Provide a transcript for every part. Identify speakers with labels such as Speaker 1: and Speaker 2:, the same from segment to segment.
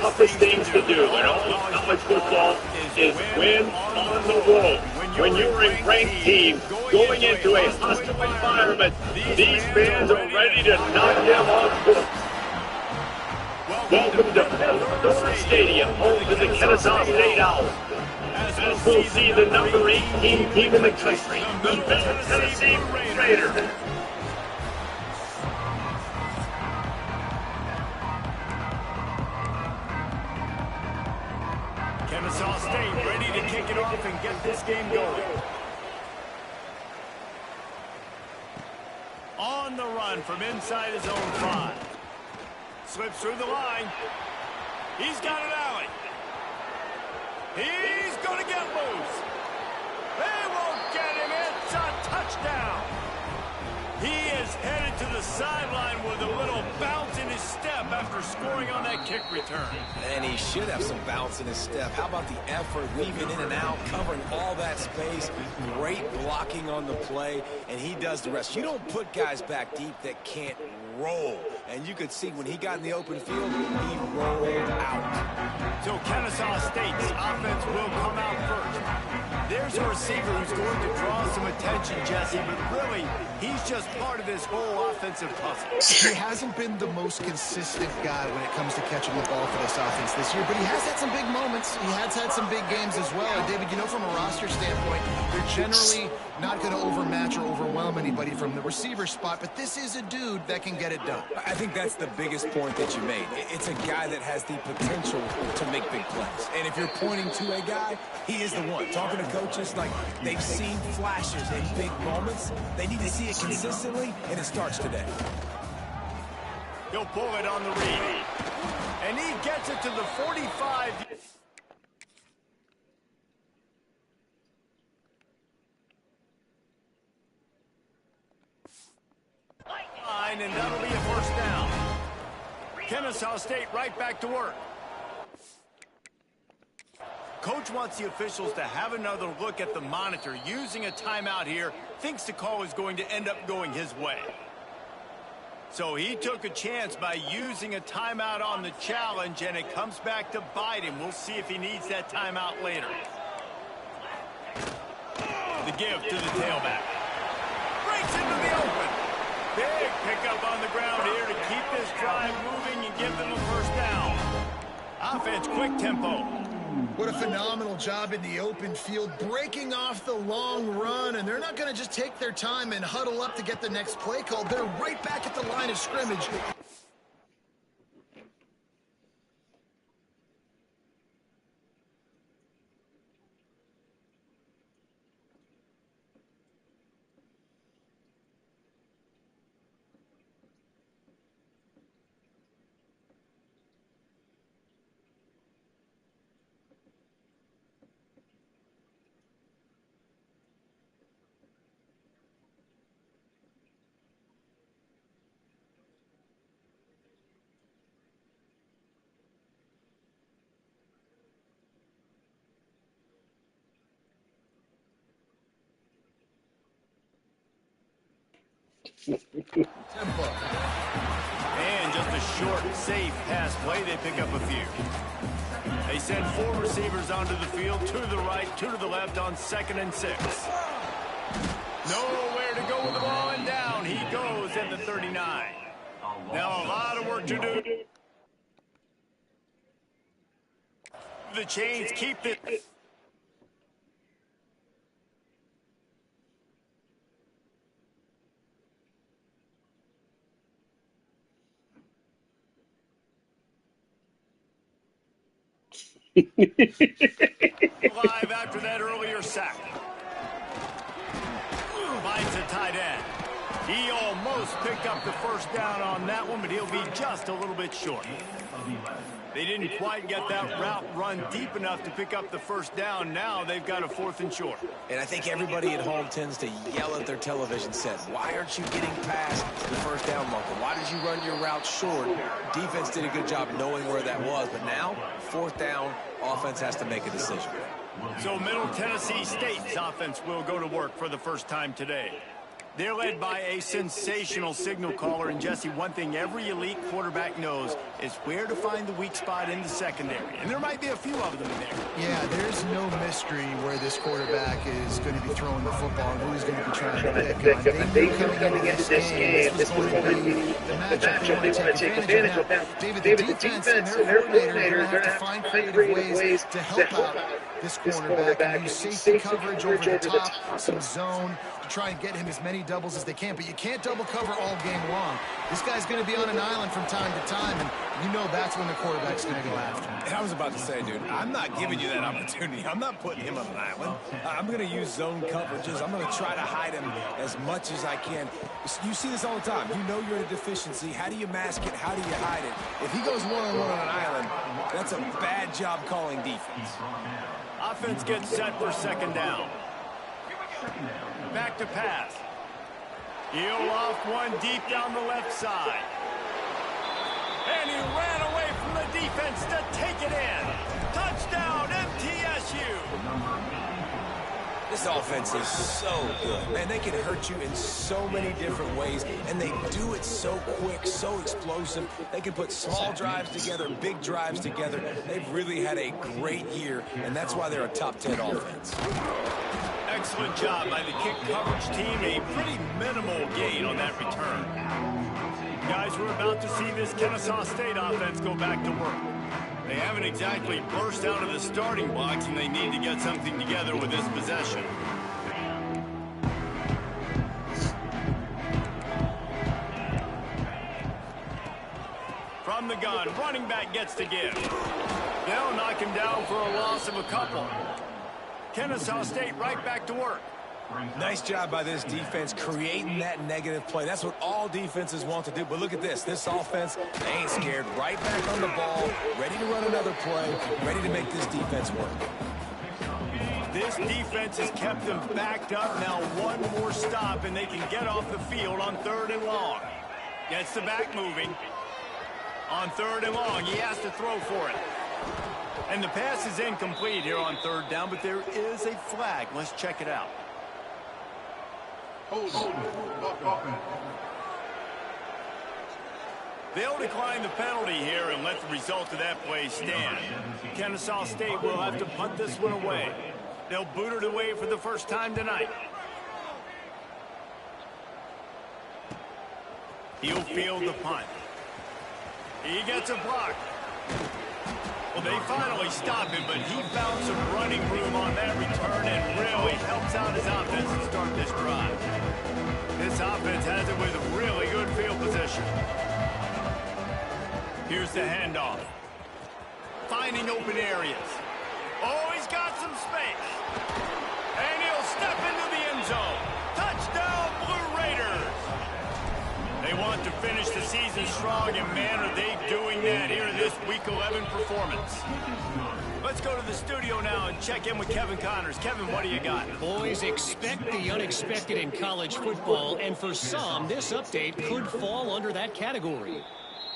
Speaker 1: toughest things to do in all of college football is win on the road. When you're a ranked team going into a hostile environment, these fans are ready to knock them on foot. Welcome to Kennesaw Stadium, home to the Kennesaw State Owls. As we'll see the number 18 team in the country, the Middle Tennessee Raiders.
Speaker 2: Kennesaw State ready to kick it off and get this game going. On the run from inside his own 5. Slips through the line. He's got an alley. He's going to get loose. They won't get him. It's a touchdown. He is headed to the sideline with a little bounce in his step after scoring on that kick return.
Speaker 3: And he should have some bounce in his step. How about the effort, weaving in and out, covering all that space, great blocking on the play, and he does the rest. You don't put guys back deep that can't roll. And you could see when he got in the open field, he rolled out.
Speaker 2: So Kennesaw State's offense will come out first. There's a receiver who's going to draw some attention, Jesse, but really, he's just part of this whole offensive puzzle.
Speaker 4: He hasn't been the most consistent guy when it comes to catching the ball for this offense this year, but he has had some big moments. He has had some big games as well. And David, you know, from a roster standpoint, they're generally not going to overmatch or overwhelm anybody from the receiver spot, but this is a dude that can get it done.
Speaker 3: I think that's the biggest point that you made. It's a guy that has the potential to make big plays. And if you're pointing to a guy, he is the one. Talking to coaches, like, they've seen flashes in big moments. They need to see it consistently, and it starts today.
Speaker 2: He'll pull it on the read. And he gets it to the 45. And that'll be a first down. Kennesaw State right back to work. Coach wants the officials to have another look at the monitor. Using a timeout here, thinks the call is going to end up going his way. So he took a chance by using a timeout on the challenge, and it comes back to bite him. We'll see if he needs that timeout later. The give to the tailback. Breaks into the open. Big pickup on the ground here to keep this drive moving and give them a first down. Offense, quick tempo.
Speaker 4: What a phenomenal job in the open field, breaking off the long run, and they're not going to just take their time and huddle up to get the next play called. They're right back at the line of scrimmage.
Speaker 2: And just a short, safe pass play. They pick up a few. They send 4 receivers onto the field, 2 to the right, 2 to the left on 2nd and 6. Nowhere to go with the ball, and down he goes at the 39. Now a lot of work to do. The chains keep it. Live after that earlier sack. Finds a tight end. He almost picked up the first down on that one, but he'll be just a little bit short. They didn't quite get that route run deep enough to pick up the first down. Now they've got a 4th and short.
Speaker 3: And I think everybody at home tends to yell at their television set, why aren't you getting past the first down marker? Why did you run your route short? Defense did a good job knowing where that was, but now, 4th down, offense has to make a decision.
Speaker 2: So Middle Tennessee State's offense will go to work for the first time today. They're led by a sensational signal caller. And, Jesse, one thing every elite quarterback knows is where to find the weak spot in the secondary. And there might be a few of them in there.
Speaker 4: Yeah, there's no mystery where this quarterback is going to be throwing the football and who he's going to be trying to pick on. They knew coming into this game, this was going to be the matchup they want to take advantage of. Now, David, the defense and their coordinator are going to have to find creative ways to help out this cornerback and use safety coverage over the top, some zone, to try and get him as many doubles as they can. But you can't double cover all game long. This guy's going to be on an island from time to time, and you know that's when the quarterback's going to go after him.
Speaker 3: And I was about to say, dude, I'm not giving you that opportunity. I'm not putting him on an island. I'm going to use zone coverages. I'm going to try to hide him as much as I can. You see this all the time. You know you're in a deficiency. How do you mask it? How do you hide it? If he goes one-on-one on an island, that's a bad job calling defense.
Speaker 2: Offense gets set for second down. Back to pass. He'll off one deep down the left side. And he ran away from the defense to take it in. Touchdown, MTSU.
Speaker 3: This offense is so good. Man, they can hurt you in so many different ways, and they do it so quick, so explosive. They can put small drives together, big drives together. They've really had a great year, and that's why they're a top 10 offense.
Speaker 2: Excellent job by the kick coverage team. A pretty minimal gain on that return. Guys, we're about to see this Kennesaw State offense go back to work. They haven't exactly burst out of the starting blocks, and they need to get something together with this possession. From the gun, running back gets to give. They'll knock him down for a loss of a couple. Kennesaw State right back to work.
Speaker 3: Nice job by this defense creating that negative play. That's what all defenses want to do. But look at this. This offense, they ain't scared. Right back on the ball, ready to run another play, ready to make this defense work.
Speaker 2: This defense has kept them backed up. Now one more stop, and they can get off the field on 3rd and long. Gets the back moving. On 3rd and long, he has to throw for it. And the pass is incomplete here on 3rd down, but there is a flag. Let's check it out. They'll decline the penalty here and let the result of that play stand. Kennesaw State will have to punt this one away. They'll boot it away for the first time tonight. He'll field the punt. He gets a block. Well, they finally stop him, but he found some running room on that return and really helps out his offense to start this drive. This offense has it with really good field position. Here's the handoff. Finding open areas. Oh, he's got some space. And he'll step into the end zone. Touchdown, Blue Raiders. They want to finish the season strong, and man, are they doing that here in this Week 11 performance. Let's go to the studio now and check in with Kevin Connors. Kevin, what do you got?
Speaker 5: Boys, expect the unexpected in college football, and for some, this update could fall under that category.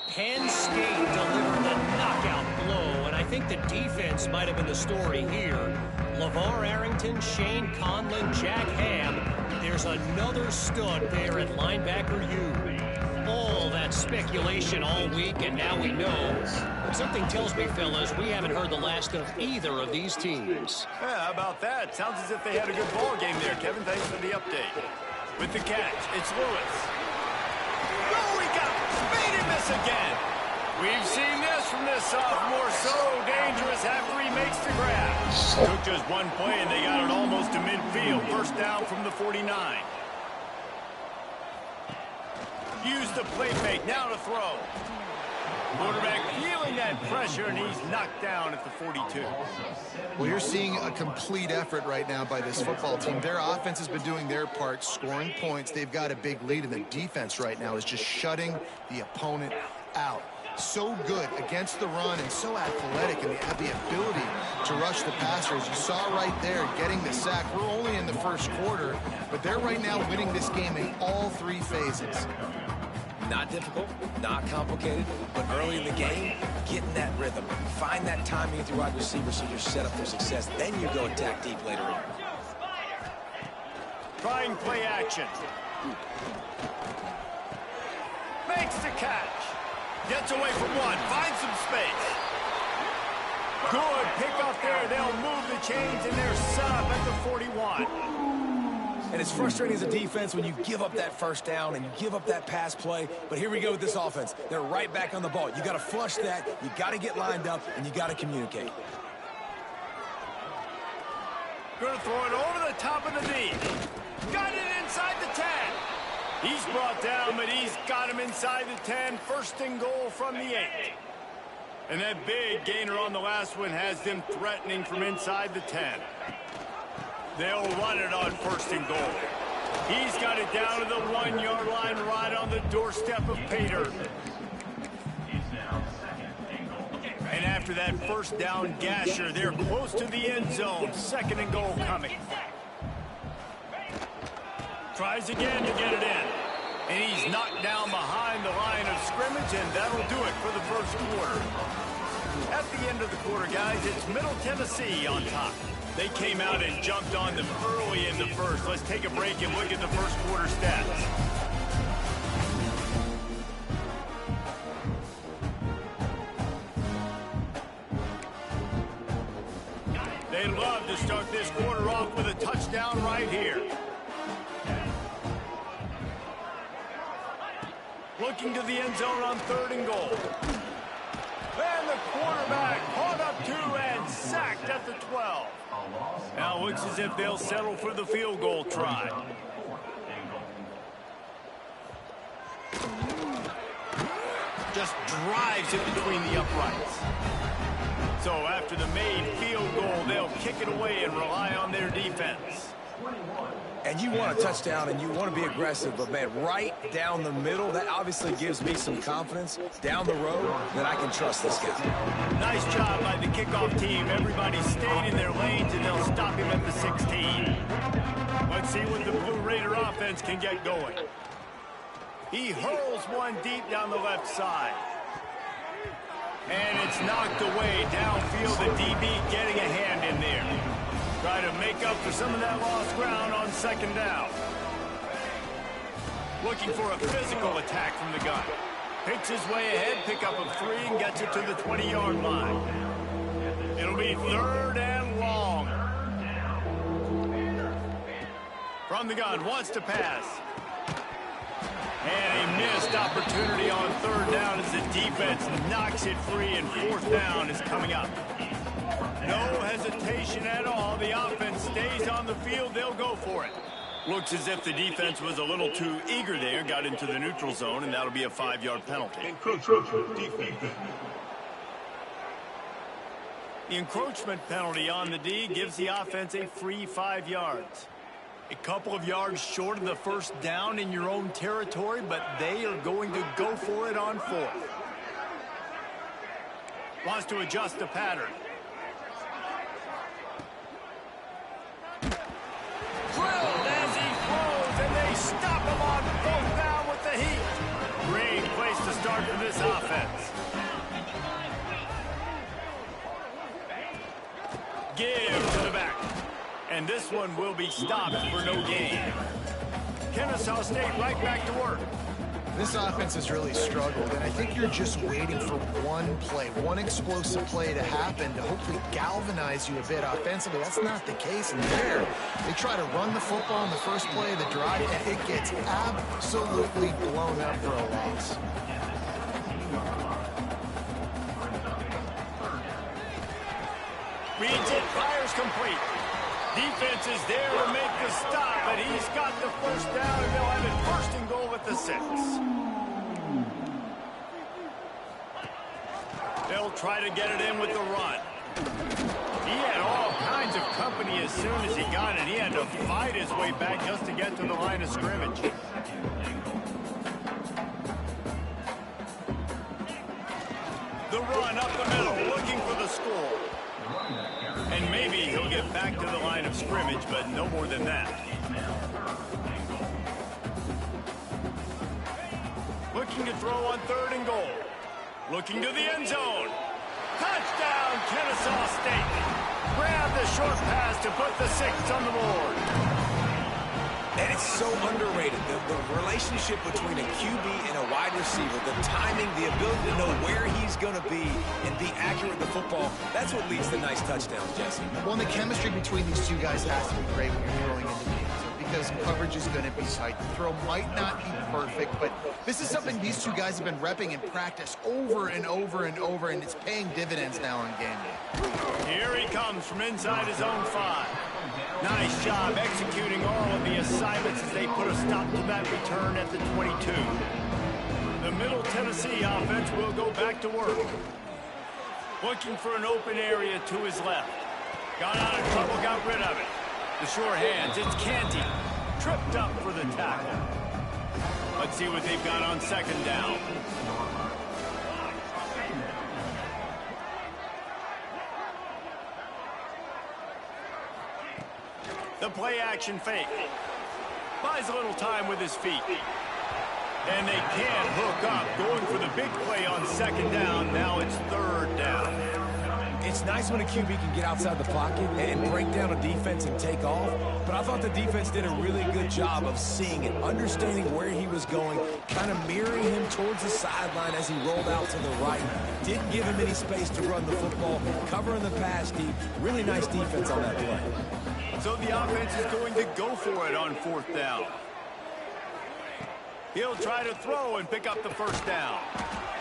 Speaker 5: Penn State delivered the knockout blow, and I think the defense might have been the story here. LeVar Arrington, Shane Conlon, Jack Ham. There's another stud there at linebacker U. All that speculation all week, and now we know. But something tells me, fellas, we haven't heard the last of either of these teams.
Speaker 2: Yeah, how about that? Sounds as if they had a good ball game there, Kevin. Thanks for the update. With the catch, it's Lewis. Oh, he got made him miss again. We've seen this from this sophomore. So dangerous after he makes the grab. Took just one play, and they got it almost to midfield. First down from the 49. Use the play fake. Now to throw. Quarterback feeling that pressure, and he's knocked down at the 42.
Speaker 4: Well, you're seeing a complete effort right now by this football team. Their offense has been doing their part, scoring points. They've got a big lead, and the defense right now is just shutting the opponent out. So good against the run and so athletic, and they have the ability to rush the passer. As you saw right there, getting the sack. We're only in the first quarter, but they're right now winning this game in all 3 phases.
Speaker 3: Not difficult, not complicated, but early in the game, getting that rhythm. Find that timing with your wide receiver so you're set up for success. Then you go attack deep later on.
Speaker 2: Trying play action. Makes the catch. Gets away from one. Finds some space. Good pick up there. They'll move the chains, and they're set up at the 41.
Speaker 3: And it's frustrating as a defense when you give up that first down and you give up that pass play. But here we go with this offense. They're right back on the ball. You got to flush that. You got to get lined up, and you got to communicate.
Speaker 2: Going to throw it over the top of the knee. Got it inside the 10. He's brought down, but he's got him inside the 10. First and goal from the 8. And that big gainer on the last one has them threatening from inside the 10. They'll run it on first and goal. He's got it down to the 1-yard line right on the doorstep of Pater. And after that first down gasher, they're close to the end zone. Second and goal coming. Tries again to get it in. And he's knocked down behind the line of scrimmage, and that'll do it for the first quarter. At the end of the quarter, guys, it's Middle Tennessee on top. They came out and jumped on them early in the first. Let's take a break and look at the first quarter stats. They'd love to start this quarter off with a touchdown right here. Looking to the end zone on third and goal. And the quarterback caught up to and sacked at the 12. Now looks as if they'll settle for the field goal try. Just drives it between the uprights. So after the made field goal, they'll kick it away and rely on their defense.
Speaker 3: And you want a touchdown and you want to be aggressive, but man, right down the middle, that obviously gives me some confidence down the road that I can trust this guy.
Speaker 2: Nice job by the kickoff team. Everybody stayed in their lanes, and they'll stop him at the 16. Let's see what the Blue Raider offense can get going. He hurls one deep down the left side. And it's knocked away downfield. The DB getting a hand in there. Try to make up for some of that lost ground on second down. Looking for a physical attack from the gun. Picks his way ahead, pick up a 3, and gets it to the 20-yard line. It'll be third and long. From the gun, wants to pass. And a missed opportunity on third down as the defense knocks it free, and fourth down is coming up. No hesitation at all. The offense stays on the field. They'll go for it. Looks as if the defense was a little too eager there. Got into the neutral zone, and that'll be a 5-yard penalty. The encroachment penalty on the D gives the offense a free 5 yards. A couple of yards short of the first down in your own territory, but they are going to go for it on fourth. Wants to adjust the pattern. Drilled as he throws, and they stop him on fourth down with the heat. Great place to start for this offense. Give to the back. And this one will be stopped for no gain. Kennesaw State right back to work.
Speaker 4: This offense has really struggled, and I think you're just waiting for one play, one explosive play to happen to hopefully galvanize you a bit offensively. That's not the case in there. They try to run the football in the first play of the drive, and it gets absolutely blown up for a loss.
Speaker 2: Reads it, fires complete. Defense is there to make the stop, but he's got the first down, and they'll have it first and goal at the 6. They'll try to get it in with the run. He had all kinds of company as soon as he got it. He had to fight his way back just to get to the line of scrimmage. The run up the middle, looking for the score. And maybe he'll get back to the line of scrimmage, but no more than that. Looking to throw on third and goal. Looking to the end zone. Touchdown, Kennesaw State. Grab the short pass to put the 6 on the board.
Speaker 3: And it's so underrated. The relationship between a QB and a wide receiver, the timing, the ability to know where he's going to be and be accurate with the football, that's what leads to nice touchdowns, Jesse.
Speaker 4: Well, the chemistry between these two guys has to be great when you're throwing into the end zone because coverage is going to be tight. The throw might not be perfect, but this is something these two guys have been repping in practice over and over and over, and it's paying dividends now on game day.
Speaker 2: Here he comes from inside his own 5. Nice job executing all of the assignments as they put a stop to that return at the 22. The Middle Tennessee offense will go back to work. Looking for an open area to his left. Got out of trouble, got rid of it. The sure hands, it's Canty. Tripped up for the tackle. Let's see what they've got on second down. The play action fake. Buys a little time with his feet. And they can't hook up. Going for the big play on second down. Now it's third down.
Speaker 3: It's nice when a QB can get outside the pocket and break down a defense and take off. But I thought the defense did a really good job of seeing it, understanding where he was going, kind of mirroring him towards the sideline as he rolled out to the right. Didn't give him any space to run the football, covering the pass deep. Really nice defense on that play.
Speaker 2: So the offense is going to go for it on fourth down. He'll try to throw and pick up the first down.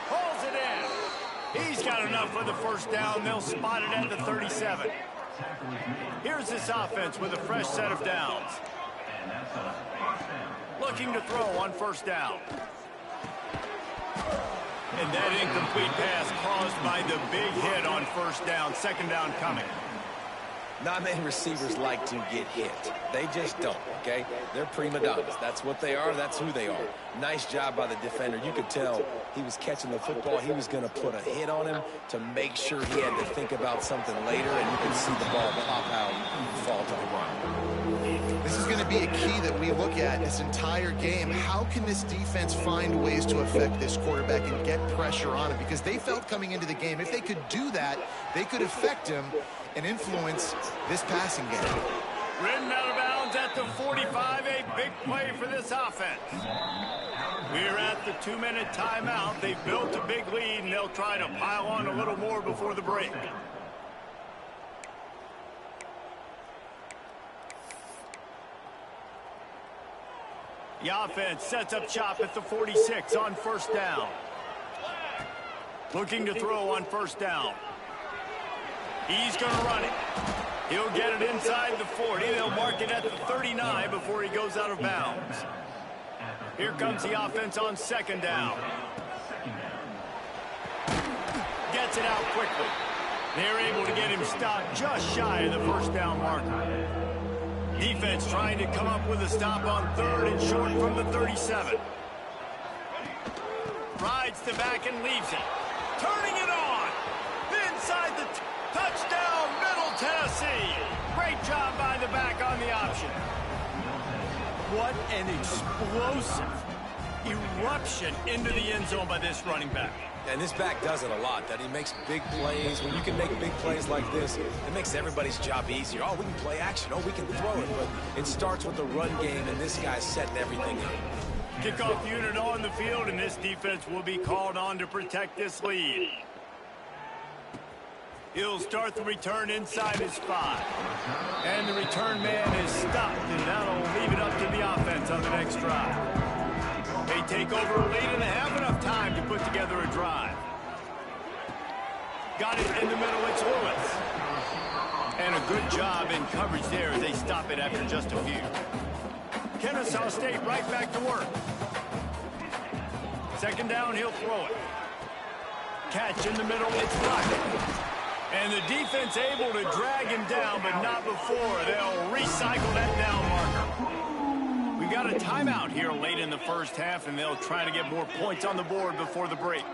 Speaker 2: Pulls it in. He's got enough for the first down. They'll spot it at the 37. Here's this offense with a fresh set of downs. Looking to throw on first down. And that incomplete pass caused by the big hit on first down. Second down coming.
Speaker 3: Not many receivers like to get hit. They just don't, okay? They're prima donnas. That's what they are. That's who they are. Nice job by the defender. You could tell he was catching the football. He was going to put a hit on him to make sure he had to think about something later, and you can see the ball pop out and fall to the ground.
Speaker 4: This is going to be a key that we look at this entire game. How can this defense find ways to affect this quarterback and get pressure on him? Because they felt coming into the game, if they could do that, they could affect him and influence this passing game.
Speaker 2: Ridden out of bounds at the 45, a big play for this offense. We're at the 2-minute timeout. They've built a big lead, and they'll try to pile on a little more before the break. The offense sets up shop at the 46 on first down. Looking to throw on first down. He's going to run it. He'll get it inside the 40. They'll mark it at the 39 before he goes out of bounds. Here comes the offense on second down. Gets it out quickly. They're able to get him stopped just shy of the first down marker. Defense trying to come up with a stop on third and short from the 37. Rides the back and leaves it. Turning it on. Inside the touchdown, Middle Tennessee. Great job by the back on the option. What an explosive eruption into the end zone by this running back.
Speaker 3: And this back does it a lot, that he makes big plays. When you can make big plays like this, it makes everybody's job easier. Oh, we can play action. Oh, we can throw it. But it starts with the run game, and this guy's setting everything up.
Speaker 2: Kickoff unit on the field, and this defense will be called on to protect this lead. He'll start the return inside his 5. And the return man is stopped, and that'll leave it up to the offense on the next drive. They take over a lead and they have enough time to put together a drive. Got it in the middle, it's Lewis. And a good job in coverage there as they stop it after just a few. Kennesaw State right back to work. Second down, he'll throw it. Catch in the middle, it's blocked. And the defense able to drag him down, but not before. They'll recycle that down marker. We got a timeout here late in the first half, and they'll try to get more points on the board before the break.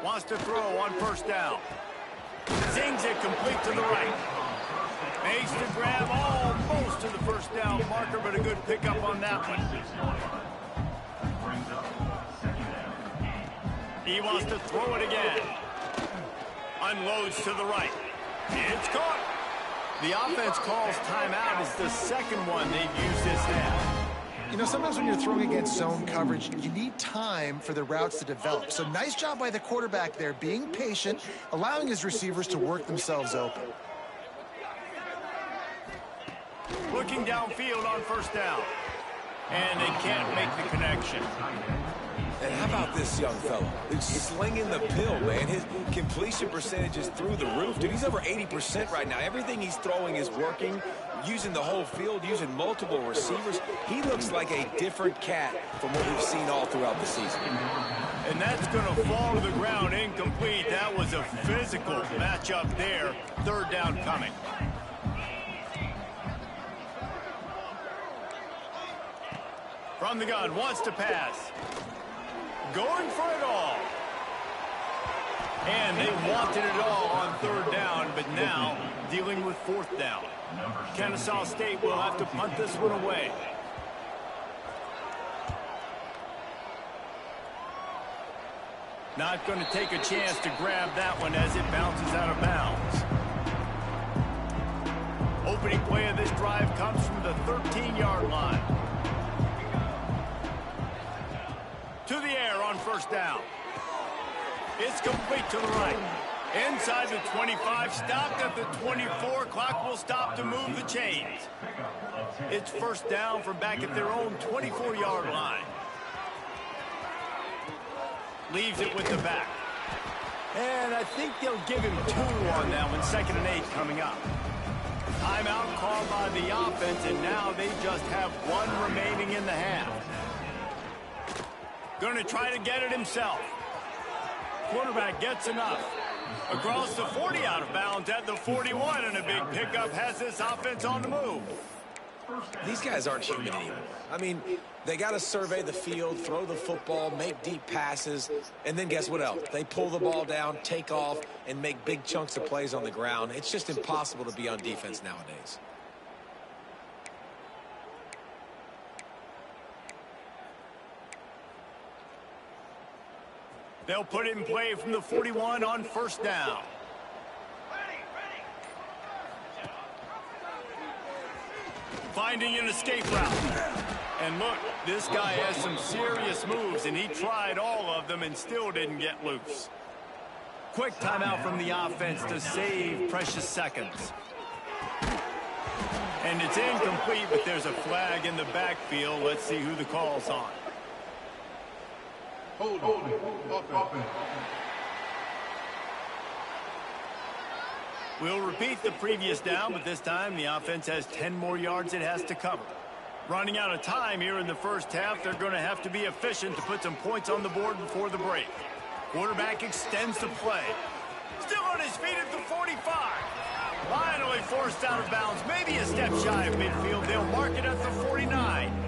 Speaker 2: Wants to throw on first down. Zings it complete to the right. Makes the grab almost to the first down marker, but a good pickup on that one. He wants to throw it again. Unloads to the right. It's caught. The offense calls timeout. It's the second one they've used this half.
Speaker 4: You know, sometimes when you're throwing against zone coverage, you need time for the routes to develop. So nice job by the quarterback there, being patient, allowing his receivers to work themselves open.
Speaker 2: Looking downfield on first down. And they can't make the connection.
Speaker 3: And how about this young fella? He's slinging the pill, man. His completion percentage is through the roof. Dude, he's over 80% right now. Everything he's throwing is working, using the whole field, using multiple receivers. He looks like a different cat from what we've seen all throughout the season.
Speaker 2: And that's going to fall to the ground incomplete. That was a physical matchup there. Third down coming. From the gun, wants to pass. Going for it all. And they wanted it all on third down, but now dealing with fourth down. Kennesaw State will have to punt this one away. Not going to take a chance to grab that one as it bounces out of bounds. Opening play of this drive comes from the 13-yard line. To the air on first down. It's complete to the right. Inside the 25, stopped at the 24. Clock will stop to move the chains. It's first down from back at their own 24-yard line. Leaves it with the back. And I think they'll give him 2 on that one. 2nd and 8 coming up. Timeout called by the offense, and now they just have 1 remaining in the half. Going to try to get it himself. Quarterback gets enough. Across the 40, out of bounds at the 41, and a big pickup has this offense on the move.
Speaker 3: These guys aren't human anymore. I mean, they got to survey the field, throw the football, make deep passes, and then guess what else? They pull the ball down, take off, and make big chunks of plays on the ground. It's just impossible to be on defense nowadays.
Speaker 2: They'll put it in play from the 41 on first down. Finding an escape route. And look, this guy has some serious moves, and he tried all of them and still didn't get loose. Quick timeout from the offense to save precious seconds. And it's incomplete, but there's a flag in the backfield. Let's see who the call's on.
Speaker 6: Hold on.
Speaker 2: We'll repeat the previous down, but this time the offense has 10 more yards it has to cover. Running out of time here in the first half, they're going to have to be efficient to put some points on the board before the break. Quarterback extends the play. Still on his feet at the 45. Finally forced out of bounds, maybe a step shy of midfield. They'll mark it at the 49.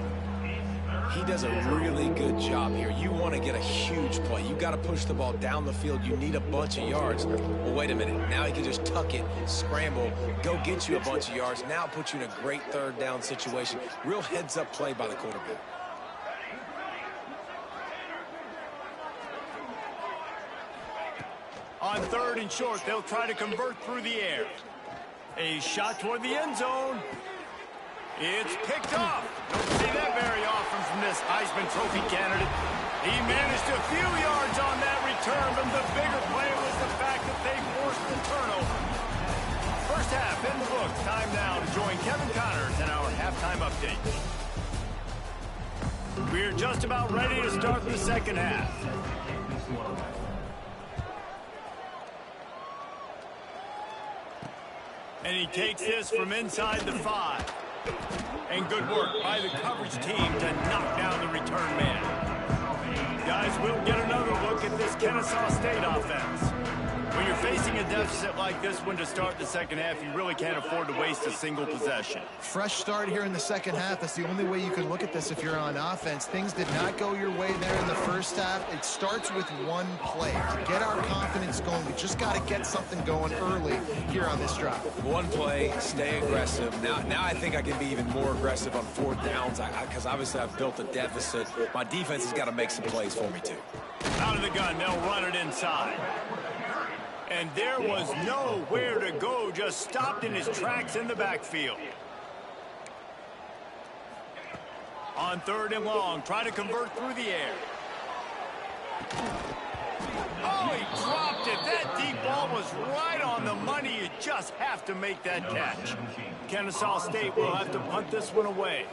Speaker 3: He does a really good job here. You want to get a huge play. You got to push the ball down the field. You need a bunch of yards. Well, wait a minute. Now he can just tuck it, scramble, go get you a bunch of yards. Now put you in a great third down situation. Real heads-up play by the quarterback.
Speaker 2: On third and short, they'll try to convert through the air. A shot toward the end zone. It's picked off. Don't see that very often from this Heisman Trophy candidate. He managed a few yards on that return, but the bigger play was the fact that they forced the turnover. First half in the books. Time now to join Kevin Connors in our halftime update. We're just about ready to start the second half. And he takes this from inside the 5. And good work by the coverage team to knock down the return man. Guys, we'll get another look at this Kennesaw State offense. When you're facing a deficit like this one to start the second half, you really can't afford to waste a single possession.
Speaker 4: Fresh start here in the second half. That's the only way you can look at this if you're on offense. Things did not go your way there in the first half. It starts with one play. To get our confidence going, we just got to get something going early here on this drive. One play, stay aggressive. Now I think I can be even more aggressive on fourth downs because obviously I've built a deficit. My defense has got to make some plays for me too.
Speaker 2: Out of the gun, they'll run it inside. And there was nowhere to go, just stopped in his tracks in the backfield. On 3rd and long, try to convert through the air. Oh, he dropped it. That deep ball was right on the money. You just have to make that catch. Kennesaw State will have to punt this one away.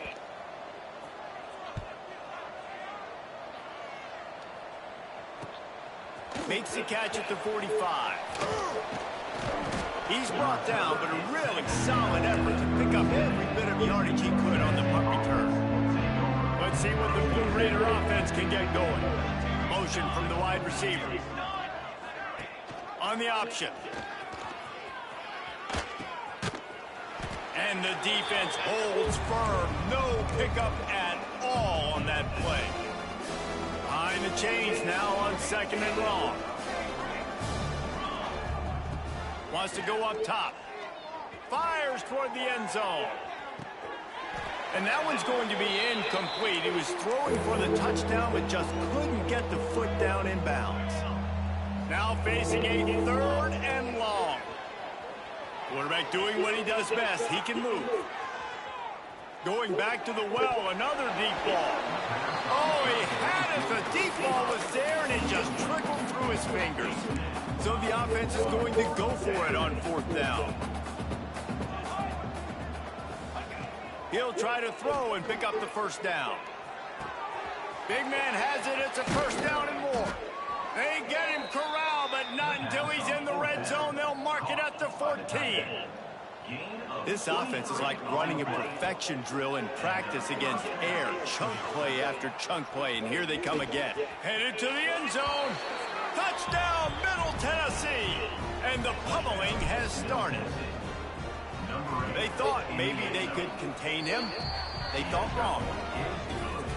Speaker 2: Makes the catch at the 45. He's brought down, but a really solid effort to pick up every bit of yardage he could on the punt return. Let's see what the Blue Raider offense can get going. Motion from the wide receiver. On the option. And the defense holds firm. No pickup at all on that play. Behind the chains now on 2nd and long. Wants to go up top. Fires toward the end zone. And that one's going to be incomplete. He was throwing for the touchdown, but just couldn't get the foot down in bounds. Now facing a 3rd and long. Quarterback doing what he does best. He can move. Going back to the well, another deep ball. Oh, he had it. The deep ball was there, and it just trickled through his fingers. So the offense is going to go for it on 4th down. He'll try to throw and pick up the 1st down. Big man has it. It's a 1st down and more. They get him corralled, but not until he's in the red zone. They'll mark it at the 14. This offense is like running a perfection drill in practice against air. Chunk play after chunk play, and here they come again. Headed to the end zone. Touchdown, Middle Tennessee. And the pummeling has started. They thought maybe they could contain him. They thought wrong.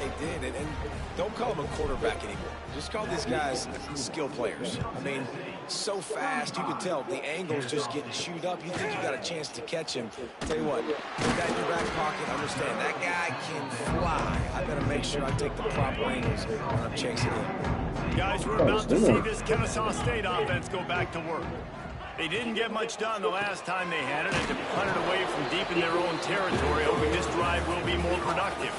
Speaker 3: They did, and don't call him a quarterback anymore. Just call these guys skill players. I mean, so fast, you can tell the angle's just getting chewed up. You think you got a chance to catch him. Tell you what, put that in your back pocket, understand, that guy can fly. I better make sure I take the proper angles when I'm chasing him.
Speaker 2: Guys, we're about to see this Kennesaw State offense go back to work. They didn't get much done the last time they had it, and to punt it away from deep in their own territory, hoping this drive will be more productive.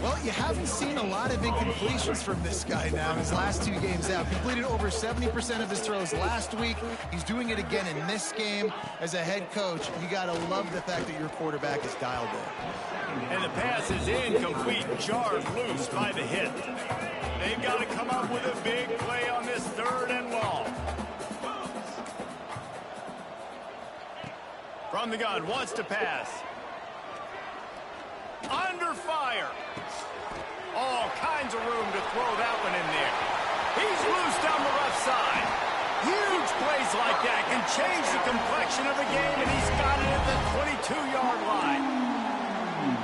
Speaker 4: Well, you haven't seen a lot of incompletions from this guy now in his last 2 games out. Completed over 70% of his throws last week. He's doing it again in this game. As a head coach, you got to love the fact that your quarterback is dialed in.
Speaker 2: And the pass is incomplete, jarred loose by the hit. They've got to come up with a big play on this 3rd and long. From the gun, wants to pass. Under fire. All kinds of room to throw that one in there. He's loose down the left side. Huge plays like that can change the complexion of a game, and he's got it at the 22-yard line.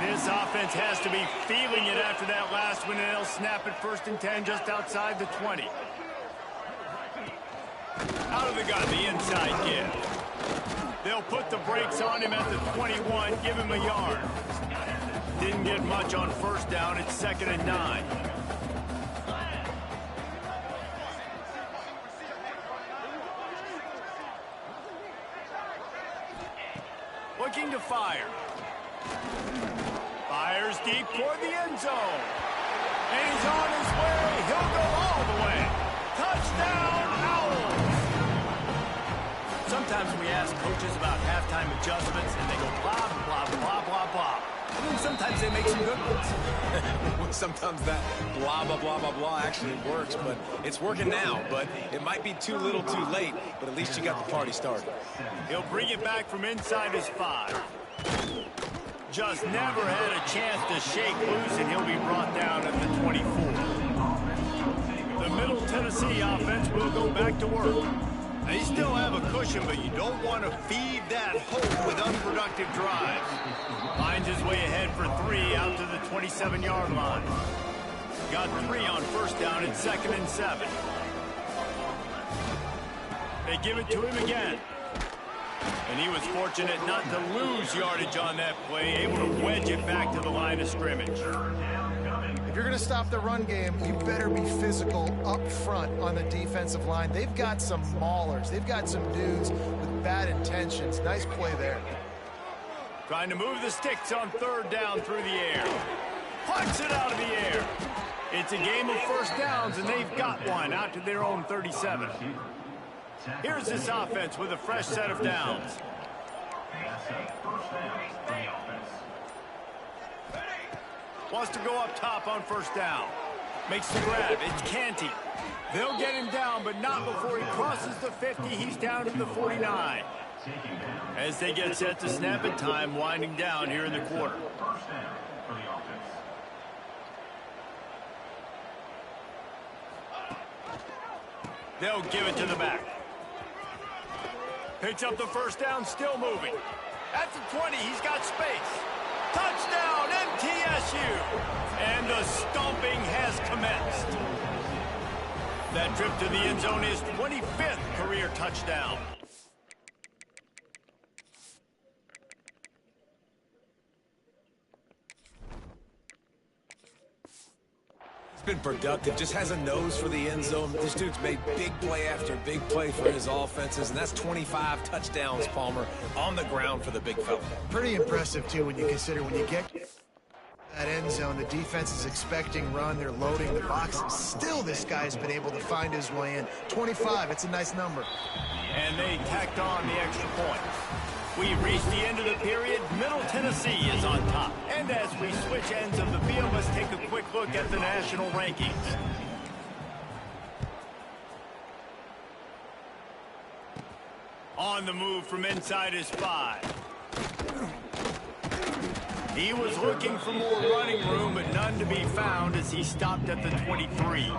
Speaker 2: This offense has to be feeling it after that last one, and they'll snap it 1st and 10 just outside the 20. Out of the gun, the inside give. They'll put the brakes on him at the 21, give him a yard. Didn't get much on 1st down. It's 2nd and 9. Looking to fire. Fires deep toward the end zone. And he's on his way. He'll go all the way. Touchdown, Owls. Sometimes we ask coaches about halftime adjustments, and they go blah, blah, blah, blah, blah. And then sometimes they make some good ones.
Speaker 3: Sometimes that blah, blah, blah, blah, blah actually works, but it's working now. But it might be too little too late, but at least you got the party started.
Speaker 2: He'll bring it back from inside his 5. Just never had a chance to shake loose, and he'll be brought down at the 24. The Middle Tennessee offense will go back to work. They still have a cushion, but you don't want to feed that hole with unproductive drives. Finds his way ahead for 3 out to the 27-yard line. Got 3 on 1st down. It's 2nd and 7. They give it to him again. And he was fortunate not to lose yardage on that play, able to wedge it back to the line of scrimmage.
Speaker 4: If you're going to stop the run game, you better be physical up front on the defensive line. They've got some maulers. They've got some dudes with bad intentions. Nice play there.
Speaker 2: Trying to move the sticks on third down through the air. Punts it out of the air. It's a game of first downs, and they've got one out to their own 37. Here's this offense with a fresh set of downs. Wants to go up top on first down. Makes the grab. It's Canty. They'll get him down, but not before he crosses the 50. He's down to the 49. As they get set to snap it, time winding down here in the quarter. They'll give it to the back. Picks up the first down, still moving. At the 20, he's got space. Touchdown, MTSU! And the stomping has commenced. That trip to the end zone is 25th career touchdown.
Speaker 3: Been productive, just has a nose for the end zone. This dude's made big play after big play for his offenses, and that's 25 touchdowns, Palmer, on the ground for the big fella.
Speaker 4: Pretty impressive, too, when you consider when you get that end zone, the defense is expecting run, they're loading the boxes. Still, this guy's been able to find his way in. 25, it's a nice number.
Speaker 2: And they tacked on the extra point. We've reached the end of the period. Middle Tennessee is on top. And as we switch ends of the field, let's take a quick look at the national rankings. On the move from inside his 5. He was looking for more running room, but none to be found as he stopped at the 23.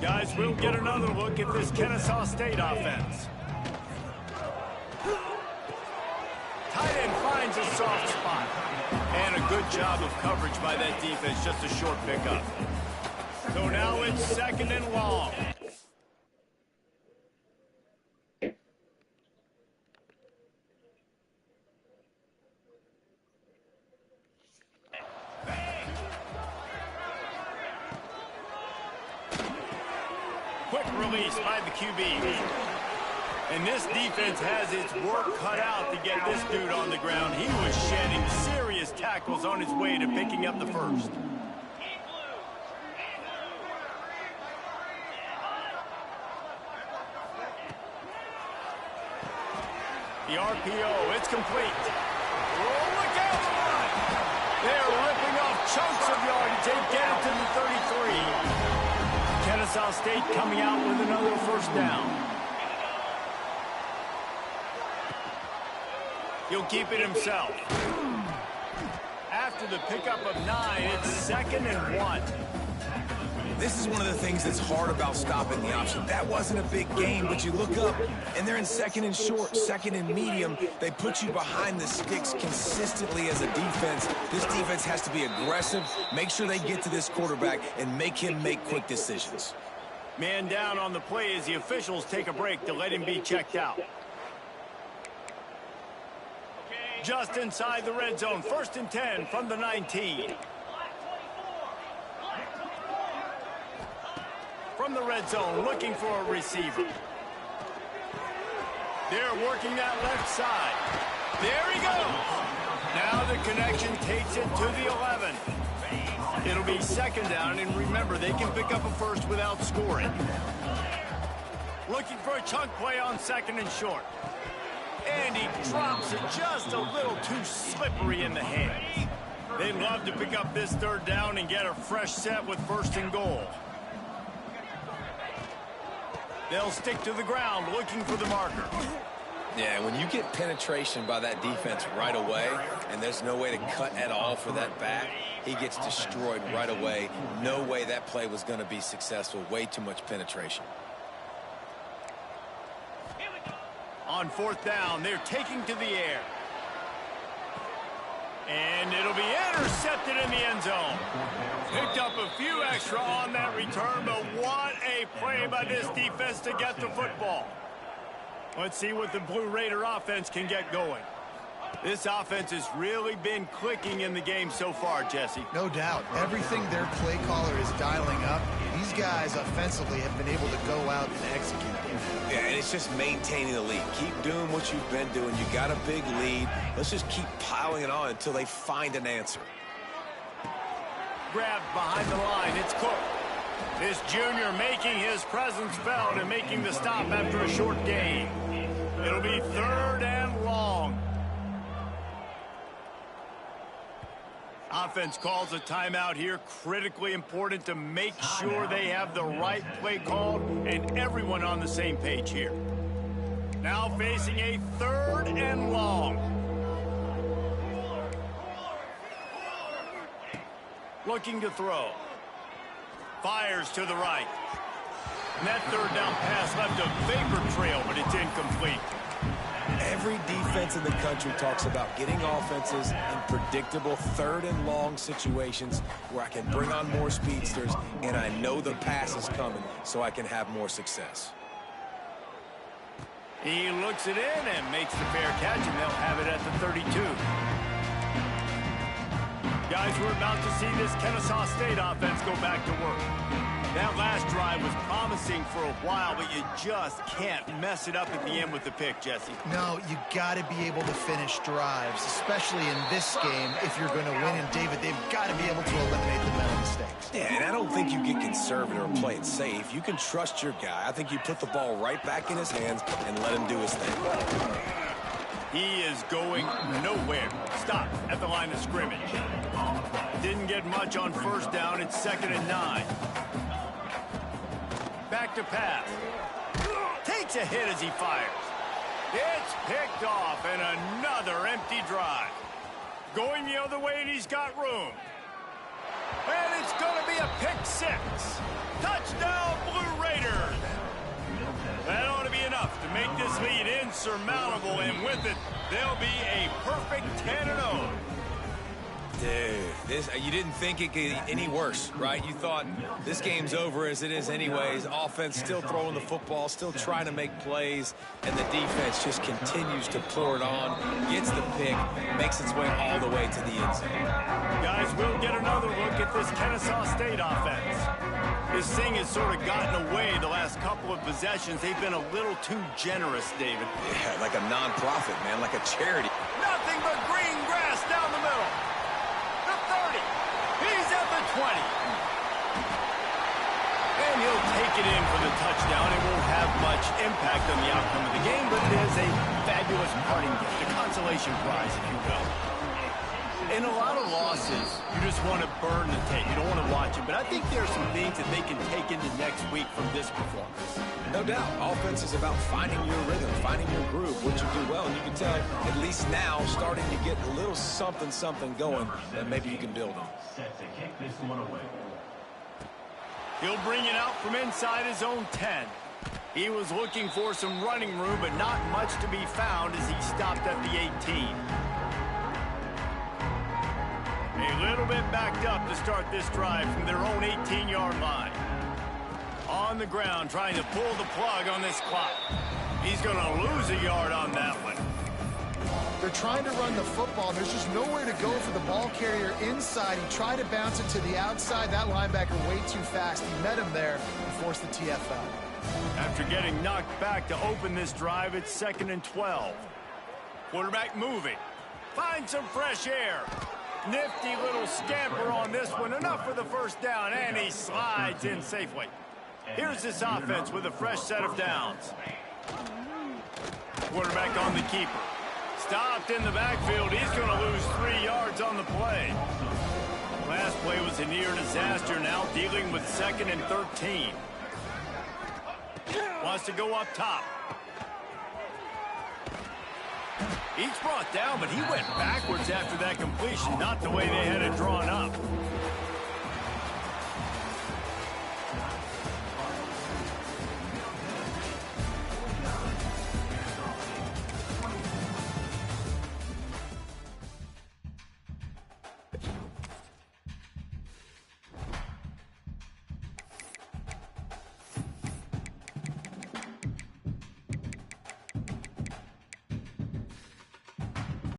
Speaker 2: Guys, we'll get another look at this Kennesaw State offense. Tight end finds a soft spot. And a good job of coverage by that defense, just a short pickup. So now it's second and long. Quick release by the QB. And this defense has its work cut out to get this dude on the ground. He was shedding serious tackles on his way to picking up the first. The RPO, it's complete. Oh, look out the line. They're ripping off chunks of yardage. They get it to the 33. Kennesaw State coming out with another first down. He'll keep it himself. After the pickup of 9, it's second and 1.
Speaker 3: This is one of the things that's hard about stopping the option. That wasn't a big game, but you look up, and they're in second and short, second and medium. They put you behind the sticks consistently as a defense. This defense has to be aggressive, make sure they get to this quarterback, and make him make quick decisions.
Speaker 2: Man down on the play as the officials take a break to let him be checked out. Just inside the red zone, first and 10 from the 19. From the red zone, looking for a receiver. They're working that left side. There he goes. Now the connection takes it to the 11. It'll be second down, and remember, they can pick up a first without scoring. Looking for a chunk play on second and short. And he drops it just a little too slippery in the hands. They'd love to pick up this third down and get a fresh set with first and goal. They'll stick to the ground looking for the marker.
Speaker 3: Yeah, when you get penetration by that defense right away, and there's no way to cut at all for that back, he gets destroyed right away. No way that play was going to be successful. Way too much penetration.
Speaker 2: On fourth down, they're taking to the air. And it'll be intercepted in the end zone. Picked up a few extra on that return, but what a play by this defense to get the football. Let's see what the Blue Raider offense can get going. This offense has really been clicking in the game so far, Jesse.
Speaker 4: No doubt. Everything their play caller is dialing up, these guys offensively have been able to go out and execute.
Speaker 3: Yeah, and it's just maintaining the lead. Keep doing what you've been doing. You got a big lead. Let's just keep piling it on until they find an answer.
Speaker 2: Grabbed behind the line. It's Cook. This junior making his presence felt and making the stop after a short gain. It'll be 3rd and long. Offense calls a timeout here. Critically important to make sure they have the right play called and everyone on the same page here. Now facing a 3rd and long. Looking to throw. Fires to the right. And that 3rd down pass left a vapor trail, but it's incomplete.
Speaker 3: Every defense in the country talks about getting offenses in predictable 3rd and long situations where I can bring on more speedsters and I know the pass is coming so I can have more success.
Speaker 2: He looks it in and makes the fair catch, and they'll have it at the 32. Guys, we're about to see this Kennesaw State offense go back to work. That last drive was promising for a while, but you just can't mess it up at the end with the pick, Jesse.
Speaker 4: No, you got to be able to finish drives, especially in this game. If you're going to win, and David, they've got to be able to eliminate the mental mistakes.
Speaker 3: Yeah, and I don't think you get conservative or play it safe. You can trust your guy. I think you put the ball right back in his hands and let him do his thing.
Speaker 2: He is going nowhere. Stop at the line of scrimmage. Didn't get much on 1st down. It's 2nd and 9. Back to pass. Takes a hit as he fires. It's picked off, and another empty drive. Going the other way, and he's got room. And it's going to be a pick 6. Touchdown, Blue Raiders. That ought to be enough to make this lead insurmountable, and with it, they'll be a perfect 10-0.
Speaker 3: Dude, you didn't think it could get any worse, right? You thought this game's over as it is anyways. Offense still throwing the football, still trying to make plays, and the defense just continues to pour it on, gets the pick, makes its way all the way to the end zone.
Speaker 2: Guys, we'll get another look at this Kennesaw State offense. This thing has sort of gotten away the last couple of possessions. They've been a little too generous, David.
Speaker 3: Yeah, like a non-profit, man, like a charity.
Speaker 2: Nothing but green grass down the middle. The 30. He's at the 20. And he'll take it in for the touchdown. It won't have much impact on the outcome of the game, but it is a fabulous parting gift, a consolation prize, if you will. In a lot of losses, you just want to burn the tape. You don't want to watch it. But I think there are some things that they can take into next week from this performance.
Speaker 3: No doubt. Offense is about finding your rhythm, finding your groove, what you do well. And you can tell, at least now, starting to get a little something going that maybe you can build on.
Speaker 2: He'll bring it out from inside his own 10. He was looking for some running room, but not much to be found as he stopped at the 18. A little bit backed up to start this drive from their own 18-yard line. On the ground, trying to pull the plug on this clock. He's going to lose a yard on that one.
Speaker 4: They're trying to run the football. There's just nowhere to go for the ball carrier inside. He tried to bounce it to the outside. That linebacker way too fast. He met him there and forced the TFL.
Speaker 2: After getting knocked back to open this drive, it's 2nd and 12. Quarterback moving. Find some fresh air. Nifty little scamper on this one. Enough for the 1st down, and he slides in safely. Here's this offense with a fresh set of downs. Quarterback on the keeper. Stopped in the backfield. He's going to lose 3 yards on the play. Last play was a near disaster. Now dealing with 2nd and 13. Wants to go up top. He's brought down, but he went backwards after that completion, not the way they had it drawn up.